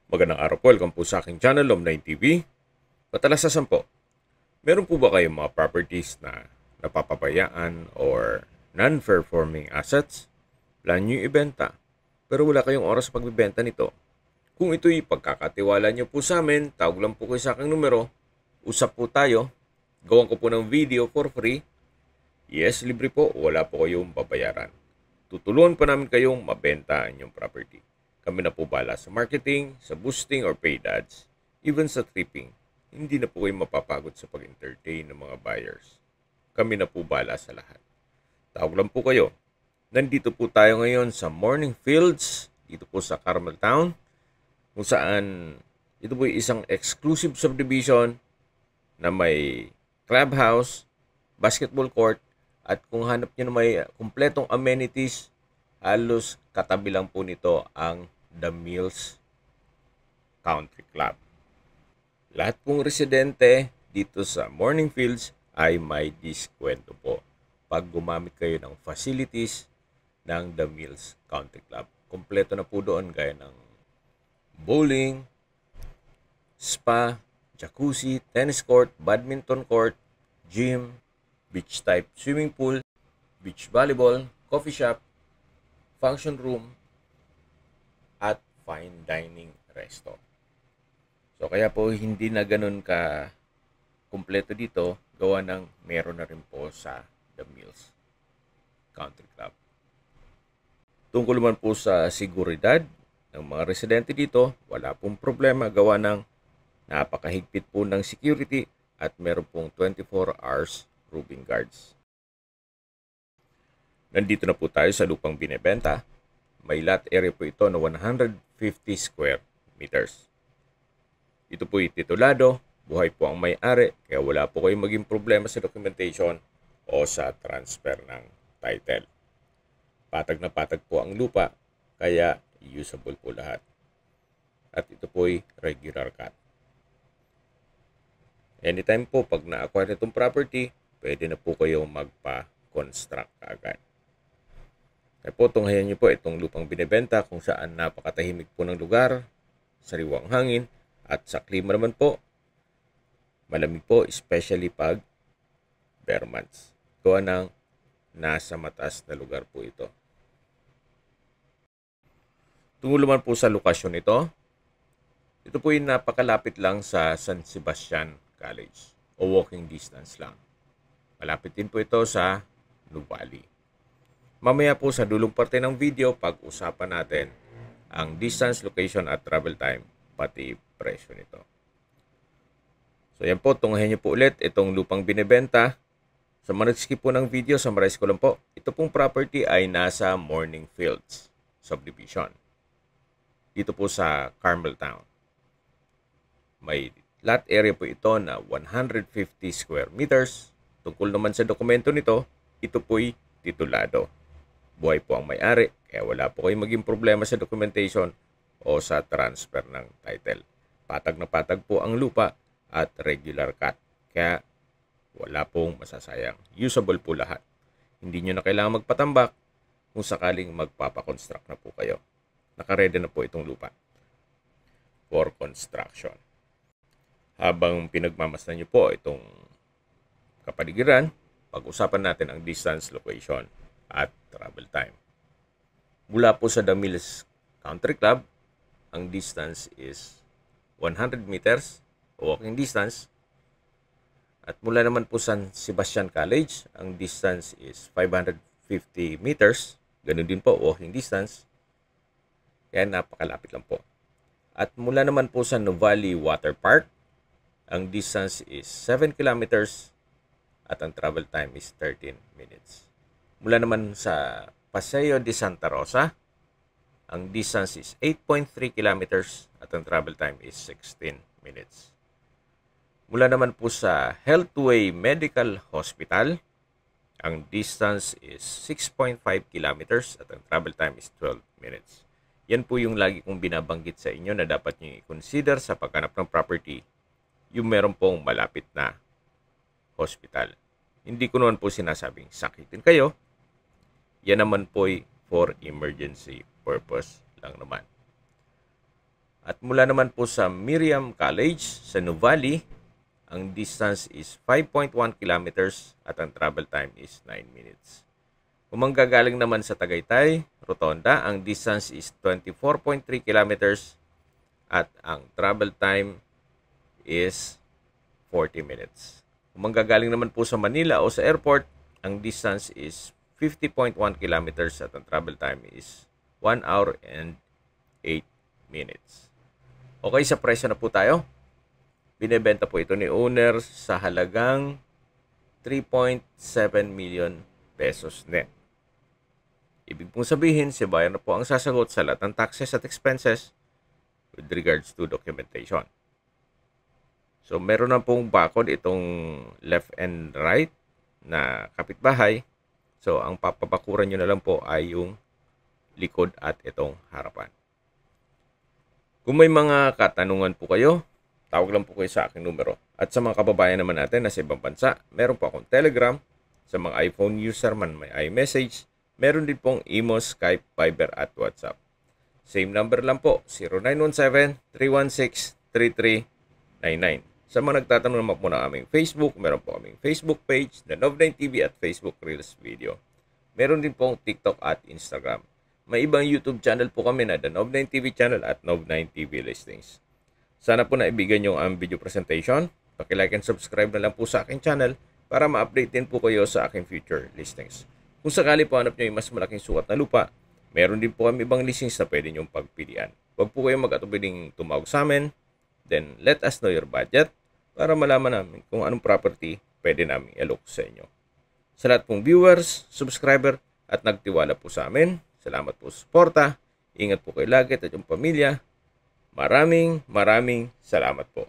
Magandang araw po, welcome po sa aking channel, Lom9 TV. Patalasasan po, meron po ba kayong mga properties na napapabayaan or non-performing assets? Plan nyo ibenta, pero wala kayong oras sa pagbibenta nito. Kung ito'y pagkakatiwala nyo po sa amin, tawag lang po kayo sa aking numero, usap po tayo, gawan ko po ng video for free. Yes, libre po, wala po kayong babayaran. Tutulungan pa namin kayong mabenta ang inyong property. Kami na po bala sa marketing, sa boosting or paid ads, even sa tripping. Hindi na po kayo mapapagod sa pag-entertain ng mga buyers. Kami na po bala sa lahat. Tawag lang po kayo. Nandito po tayo ngayon sa Morning Fields, dito po sa Carmel Town, kung saan ito po isang exclusive subdivision na may clubhouse, basketball court, at kung hanap nyo na may kumpletong amenities, halos katabi lang po nito ang The Mills Country Club. Lahat pong residente dito sa Morning Fields ay may diskwento po pag gumamit kayo ng facilities ng The Mills Country Club. Kompleto na po doon gaya ng bowling, spa, jacuzzi, tennis court, badminton court, gym, beach type swimming pool, beach volleyball, coffee shop, function room, at fine dining resto. So kaya po hindi na ganun ka kumpleto dito, gawa ng meron na rin po sa The Mills Country Club. Tungkol naman po sa seguridad ng mga residente dito, wala pong problema, gawa ng napakahigpit po ng security at meron pong 24 hours roving guards. Nandito na po tayo sa lupang binebenta. May lot area po ito na 150 square meters. Ito po yung titulado, buhay po ang may-ari, kaya wala po kayong maging problema sa documentation o sa transfer ng title. Patag na patag po ang lupa, kaya usable po lahat. At ito po ay regular cut. Anytime po pag na-acquire itong property, pwede na po kayong magpa-construct agad. Kaya po, tunghayan nyo po itong lupang binebenta kung saan napakatahimik po ng lugar, sariwang hangin, at sa klima naman po, malamig po, especially pag bare months. Gawa ng nasa mataas na lugar po ito. Tungkol naman po sa lokasyon nito, ito po yung napakalapit lang sa San Sebastian College o walking distance lang. Malapit din po ito sa Nuvali. Mamaya po sa dulong parte ng video, pag-usapan natin ang distance, location at travel time, pati presyo nito. So yan po, tunghayan nyo po ulit itong lupang binebenta. Sa mga nag-skip po ng video, summarize ko lang po. Ito pong property ay nasa Morning Fields subdivision. Dito po sa Carmel Town. May lot area po ito na 150 square meters. Tungkol naman sa dokumento nito, ito po'y titulado. Buhay po ang may-ari, kaya wala po kayong maging problema sa documentation o sa transfer ng title. Patag na patag po ang lupa at regular cut, kaya wala pong masasayang. Usable po lahat. Hindi nyo na kailangan magpatambak kung sakaling magpapakonstruct na po kayo. Nakaredy na po itong lupa for construction. Habang pinagmamasdan nyo po itong kapaligiran, pag-usapan natin ang distance, location, at travel time. Mula po sa The Mills Country Club, ang distance is 100 meters, walking distance. At mula naman po sa San Sebastian College, ang distance is 550 meters. Ganun din po, walking distance. Kaya napakalapit lang po. At mula naman po sa Nuvali Water Park, ang distance is 7 kilometers at ang travel time is 13 minutes. Mula naman sa Paseo de Santa Rosa, ang distance is 8.3 kilometers at ang travel time is 16 minutes. Mula naman po sa Healthway Medical Hospital, ang distance is 6.5 kilometers at ang travel time is 12 minutes. Yan po yung lagi kong binabanggit sa inyo na dapat nyo i-consider sa paghanap ng property, yung meron pong malapit na hospital. Hindi ko naman po sinasabing sakitin kayo. Yan naman po for emergency purpose lang naman. At mula naman po sa Miriam College sa Nuvali, ang distance is 5.1 kilometers at ang travel time is 9 minutes. Kung manggagaling naman sa Tagaytay, Rotonda, ang distance is 24.3 kilometers at ang travel time is 40 minutes. Kung manggagaling naman po sa Manila o sa airport, ang distance is 50.1 kilometers at ang travel time is 1 hour and 8 minutes. Okay, sa presyo na po tayo. Binebenta po ito ni owner sa halagang 3.7 million pesos net. Ibig pong sabihin, si buyer na po ang sasagot sa lahat ng taxes at expenses with regards to documentation. So, meron na pong bakod itong left and right na kapitbahay. So, ang papabakuran nyo na lang po ay yung likod at itong harapan. Kung may mga katanungan po kayo, tawag lang po kayo sa aking numero. At sa mga kababayan naman natin na sa ibang bansa, meron po akong Telegram. Sa mga iPhone user man may iMessage. Meron din pong Imo, Skype, Viber at WhatsApp. Same number lang po, 0917-316-3399. Sa mga nagtatanong naman po ng aming Facebook, meron po aming Facebook page, The Nov9 TV at Facebook Reels Video. Meron din pong TikTok at Instagram. May ibang YouTube channel po kami na The Nov9 TV channel at Nov9 TV Listings. Sana po naibigan nyo ang video presentation. Paki-like and subscribe na lang po sa aking channel para ma-update din po kayo sa aking future listings. Kung sakali po hanap nyo yung mas malaking sukat na lupa, meron din po kami ibang listings na pwede nyong pagpilian. Huwag po kayong mag-atubiling tumawag sa amin. Then let us know your budget para malaman namin kung anong property pwede namin i-alok sa inyo. Sa lahat pong viewers, subscriber at nagtiwala po sa amin, salamat po sa suporta. Ingat po kayo lagi at yung pamilya. Maraming salamat po.